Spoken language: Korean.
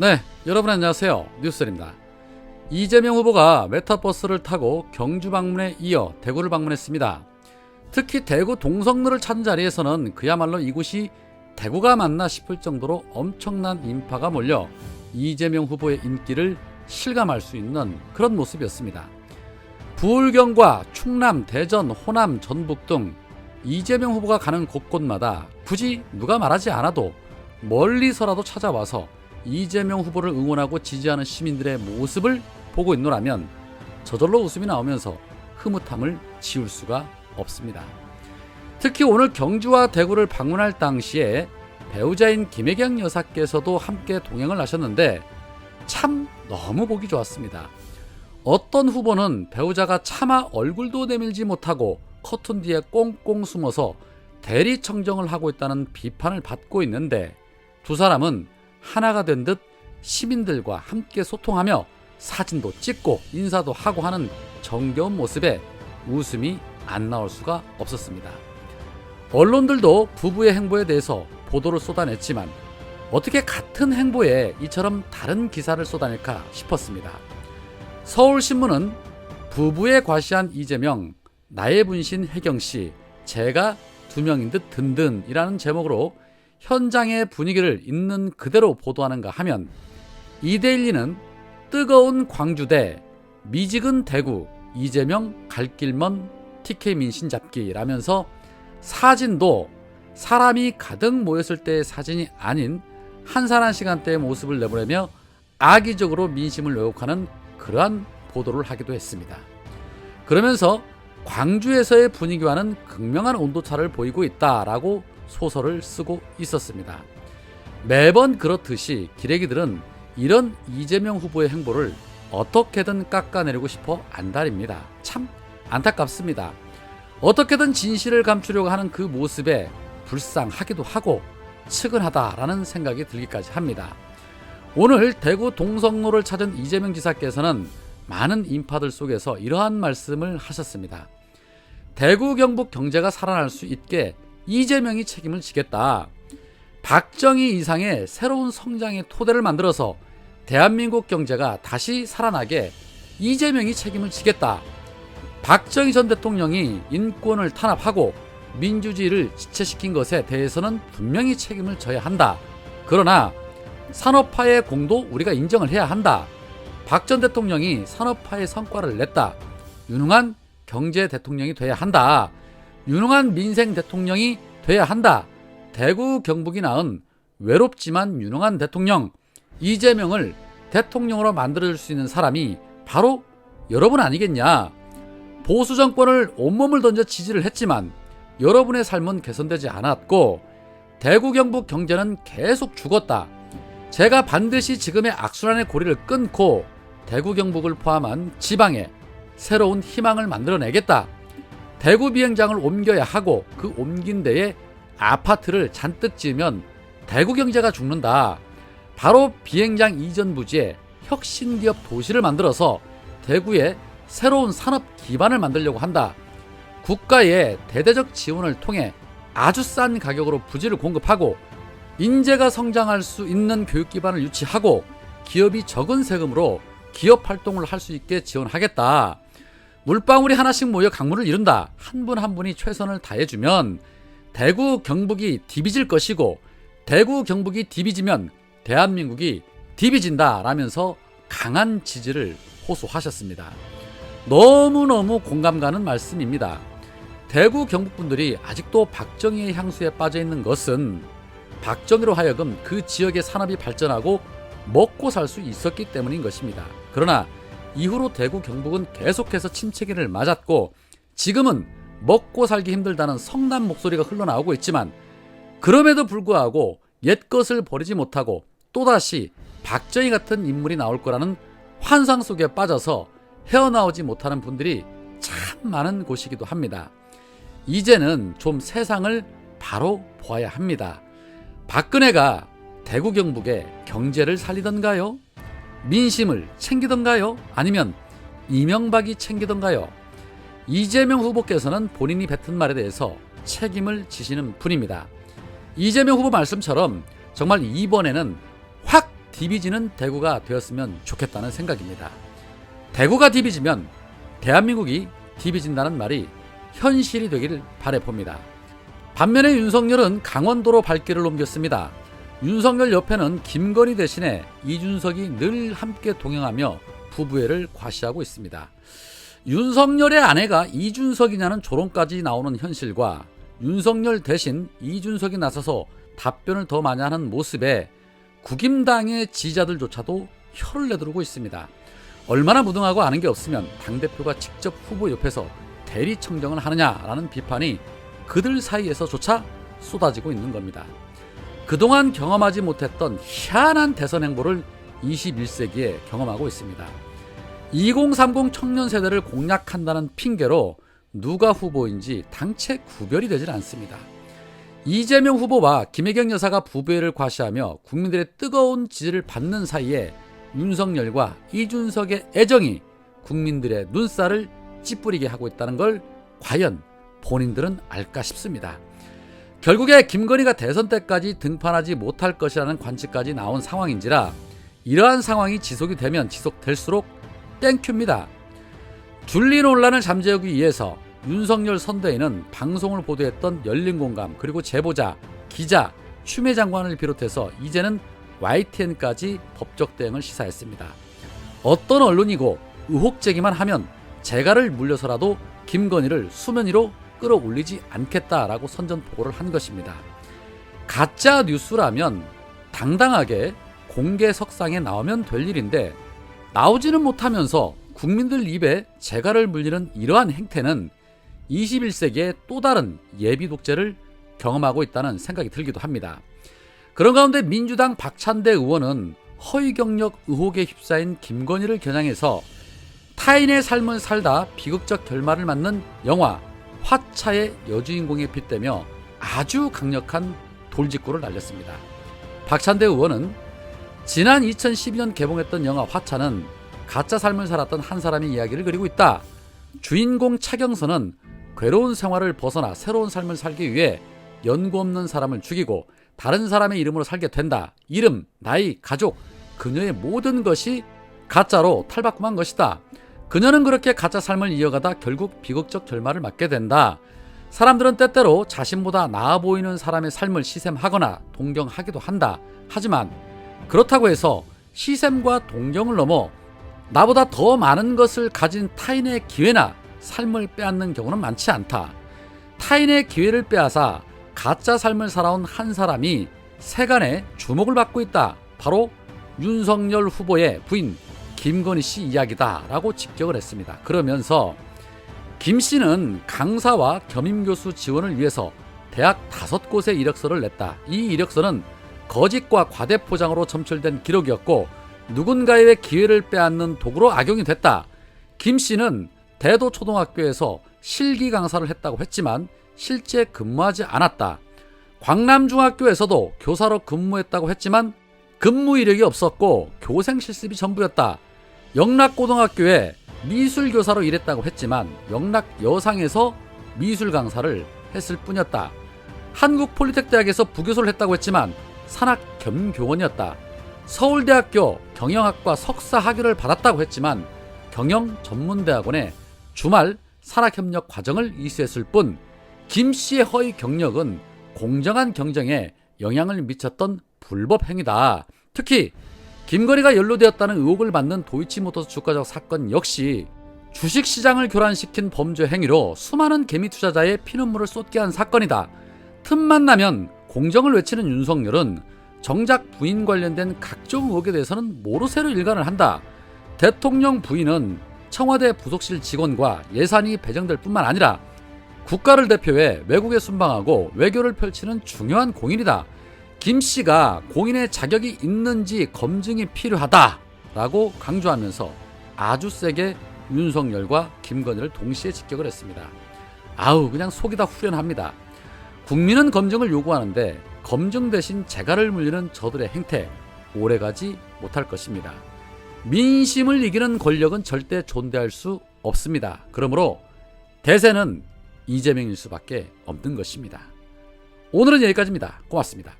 네, 여러분 안녕하세요. 뉴스입니다. 이재명 후보가 메타버스를 타고 경주 방문에 이어 대구를 방문했습니다. 특히 대구 동성로를 찾은 자리에서는 그야말로 이곳이 대구가 맞나 싶을 정도로 엄청난 인파가 몰려 이재명 후보의 인기를 실감할 수 있는 그런 모습이었습니다. 부울경과 충남, 대전, 호남, 전북 등 이재명 후보가 가는 곳곳마다 굳이 누가 말하지 않아도 멀리서라도 찾아와서 이재명 후보를 응원하고 지지하는 시민들의 모습을 보고 있노라면 저절로 웃음이 나오면서 흐뭇함을 지울 수가 없습니다. 특히 오늘 경주와 대구를 방문할 당시에 배우자인 김혜경 여사께서도 함께 동행을 하셨는데 참 너무 보기 좋았습니다. 어떤 후보는 배우자가 차마 얼굴도 내밀지 못하고 커튼 뒤에 꽁꽁 숨어서 대리 청정을 하고 있다는 비판을 받고 있는데 두 사람은 하나가 된 듯 시민들과 함께 소통하며 사진도 찍고 인사도 하고 하는 정겨운 모습에 웃음이 안 나올 수가 없었습니다. 언론들도 부부의 행보에 대해서 보도를 쏟아냈지만 어떻게 같은 행보에 이처럼 다른 기사를 쏟아낼까 싶었습니다. 서울신문은 부부에 과시한 이재명, 나의 분신 혜경씨, 제가 두 명인 듯 든든이라는 제목으로 현장의 분위기를 있는 그대로 보도하는가 하면 이데일리는 뜨거운 광주 대 미지근 대구, 이재명 갈 길 먼 TK 민신 잡기라면서 사진도 사람이 가득 모였을 때의 사진이 아닌 한산한 시간대의 모습을 내보내며 악의적으로 민심을 왜곡하는 그러한 보도를 하기도 했습니다. 그러면서 광주에서의 분위기와는 극명한 온도차를 보이고 있다라고 소설을 쓰고 있었습니다. 매번 그렇듯이 기레기들은 이런 이재명 후보의 행보를 어떻게든 깎아내리고 싶어 안달입니다. 참 안타깝습니다. 어떻게든 진실을 감추려고 하는 그 모습에 불쌍하기도 하고 측은하다라는 생각이 들기까지 합니다. 오늘 대구 동성로를 찾은 이재명 지사께서는 많은 인파들 속에서 이러한 말씀을 하셨습니다. 대구 경북 경제가 살아날 수 있게 이재명이 책임을 지겠다. 박정희 이상의 새로운 성장의 토대를 만들어서 대한민국 경제가 다시 살아나게 이재명이 책임을 지겠다. 박정희 전 대통령이 인권을 탄압하고 민주주의를 지체시킨 것에 대해서는 분명히 책임을 져야 한다. 그러나 산업화의 공도 우리가 인정을 해야 한다. 박 전 대통령이 산업화의 성과를 냈다. 유능한 경제 대통령이 돼야 한다. 유능한 민생 대통령이 돼야 한다. 대구 경북이 낳은 외롭지만 유능한 대통령 이재명을 대통령으로 만들어줄 수 있는 사람이 바로 여러분 아니겠냐. 보수 정권을 온몸을 던져 지지를 했지만 여러분의 삶은 개선되지 않았고 대구 경북 경제는 계속 죽었다. 제가 반드시 지금의 악순환의 고리를 끊고 대구 경북을 포함한 지방에 새로운 희망을 만들어내겠다. 대구 비행장을 옮겨야 하고 그 옮긴 데에 아파트를 잔뜩 지으면 대구 경제가 죽는다. 바로 비행장 이전 부지에 혁신기업 도시를 만들어서 대구에 새로운 산업 기반을 만들려고 한다. 국가의 대대적 지원을 통해 아주 싼 가격으로 부지를 공급하고 인재가 성장할 수 있는 교육 기반을 유치하고 기업이 적은 세금으로 기업 활동을 할 수 있게 지원하겠다. 물방울이 하나씩 모여 강물을 이룬다. 한 분 한 분이 최선을 다해주면 대구 경북이 디비질 것이고 대구 경북이 디비지면 대한민국이 디비진다 라면서 강한 지지를 호소하셨습니다. 너무너무 공감 가는 말씀입니다. 대구 경북 분들이 아직도 박정희의 향수에 빠져있는 것은 박정희로 하여금 그 지역의 산업이 발전하고 먹고 살 수 있었기 때문인 것입니다. 그러나 이후로 대구 경북은 계속해서 침체기를 맞았고 지금은 먹고 살기 힘들다는 성난 목소리가 흘러나오고 있지만 그럼에도 불구하고 옛것을 버리지 못하고 또다시 박정희 같은 인물이 나올 거라는 환상 속에 빠져서 헤어나오지 못하는 분들이 참 많은 곳이기도 합니다. 이제는 좀 세상을 바로 보아야 합니다. 박근혜가 대구 경북의 경제를 살리던가요? 민심을 챙기던가요? 아니면 이명박이 챙기던가요? 이재명 후보께서는 본인이 뱉은 말에 대해서 책임을 지시는 분입니다. 이재명 후보 말씀처럼 정말 이번에는 확 디비지는 대구가 되었으면 좋겠다는 생각입니다. 대구가 디비지면 대한민국이 디비진다는 말이 현실이 되기를 바라봅니다. 반면에 윤석열은 강원도로 발길을 옮겼습니다. 윤석열 옆에는 김건희 대신에 이준석이 늘 함께 동행하며 부부애를 과시하고 있습니다. 윤석열의 아내가 이준석이냐는 조롱까지 나오는 현실과 윤석열 대신 이준석이 나서서 답변을 더 많이 하는 모습에 국임당의 지지자들조차도 혀를 내두르고 있습니다. 얼마나 무능하고 아는 게 없으면 당대표가 직접 후보 옆에서 대리 청정을 하느냐라는 비판이 그들 사이에서조차 쏟아지고 있는 겁니다. 그동안 경험하지 못했던 희한한 대선 행보를 21세기에 경험하고 있습니다. 2030 청년 세대를 공략한다는 핑계로 누가 후보인지 당최 구별이 되질 않습니다. 이재명 후보와 김혜경 여사가 부부애를 과시하며 국민들의 뜨거운 지지를 받는 사이에 윤석열과 이준석의 애정이 국민들의 눈살을 찌푸리게 하고 있다는 걸 과연 본인들은 알까 싶습니다. 결국에 김건희가 대선 때까지 등판하지 못할 것이라는 관측까지 나온 상황인지라 이러한 상황이 지속이 되면 지속될수록 땡큐입니다. 줄리 논란을 잠재우기 위해서 윤석열 선대위는 방송을 보도했던 열린공감 그리고 제보자, 기자, 추미애 장관을 비롯해서 이제는 YTN까지 법적 대응을 시사했습니다. 어떤 언론이고 의혹 제기만 하면 재갈을 물려서라도 김건희를 수면 위로 끌어올리지 않겠다라고 선전포고를 한 것입니다. 가짜 뉴스라면 당당하게 공개석상에 나오면 될 일인데 나오지는 못하면서 국민들 입에 재갈을 물리는 이러한 행태는 21세기의 또 다른 예비 독재를 경험하고 있다는 생각이 들기도 합니다. 그런 가운데 민주당 박찬대 의원은 허위 경력 의혹에 휩싸인 김건희를 겨냥해서 타인의 삶을 살다 비극적 결말을 맞는 영화 화차의 여주인공에 빗대며 아주 강력한 돌직구를 날렸습니다. 박찬대 의원은 지난 2012년 개봉했던 영화 화차는 가짜 삶을 살았던 한 사람의 이야기를 그리고 있다. 주인공 차경선은 괴로운 생활을 벗어나 새로운 삶을 살기 위해 연고 없는 사람을 죽이고 다른 사람의 이름으로 살게 된다. 이름, 나이, 가족, 그녀의 모든 것이 가짜로 탈바꿈한 것이다. 그녀는 그렇게 가짜 삶을 이어가다 결국 비극적 결말을 맞게 된다. 사람들은 때때로 자신보다 나아 보이는 사람의 삶을 시샘하거나 동경하기도 한다. 하지만 그렇다고 해서 시샘과 동경을 넘어 나보다 더 많은 것을 가진 타인의 기회나 삶을 빼앗는 경우는 많지 않다. 타인의 기회를 빼앗아 가짜 삶을 살아온 한 사람이 세간의 주목을 받고 있다. 바로 윤석열 후보의 부인 김건희 씨 이야기다라고 직격을 했습니다. 그러면서 김 씨는 강사와 겸임교수 지원을 위해서 대학 5곳에 이력서를 냈다. 이 이력서는 거짓과 과대포장으로 점철된 기록이었고 누군가의 기회를 빼앗는 도구로 악용이 됐다. 김 씨는 대도초등학교에서 실기 강사를 했다고 했지만 실제 근무하지 않았다. 광남중학교에서도 교사로 근무했다고 했지만 근무 이력이 없었고 교생 실습이 전부였다. 영락고등학교에 미술교사로 일했다고 했지만 영락여상에서 미술 강사를 했을 뿐이었다. 한국폴리텍대학에서 부교수를 했다고 했지만 산학겸교원이었다. 서울대학교 경영학과 석사 학위를 받았다고 했지만 경영전문대학원에 주말 산학협력 과정을 이수했을 뿐 김 씨의 허위 경력은 공정한 경쟁에 영향을 미쳤던 불법 행위다. 특히 김건희가 연루되었다는 의혹을 받는 도이치모터스 주가조작 사건 역시 주식시장을 교란시킨 범죄 행위로 수많은 개미 투자자의 피눈물을 쏟게 한 사건이다. 틈만 나면 공정을 외치는 윤석열은 정작 부인 관련된 각종 의혹에 대해서는 모르쇠로 일관을 한다. 대통령 부인은 청와대 부속실 직원과 예산이 배정될 뿐만 아니라 국가를 대표해 외국에 순방하고 외교를 펼치는 중요한 공인이다. 김 씨가 공인의 자격이 있는지 검증이 필요하다라고 강조하면서 아주 세게 윤석열과 김건희를 동시에 직격을 했습니다. 아우 그냥 속이 다 후련합니다. 국민은 검증을 요구하는데 검증 대신 재갈을 물리는 저들의 행태 오래가지 못할 것입니다. 민심을 이기는 권력은 절대 존대할 수 없습니다. 그러므로 대세는 이재명일 수밖에 없는 것입니다. 오늘은 여기까지입니다. 고맙습니다.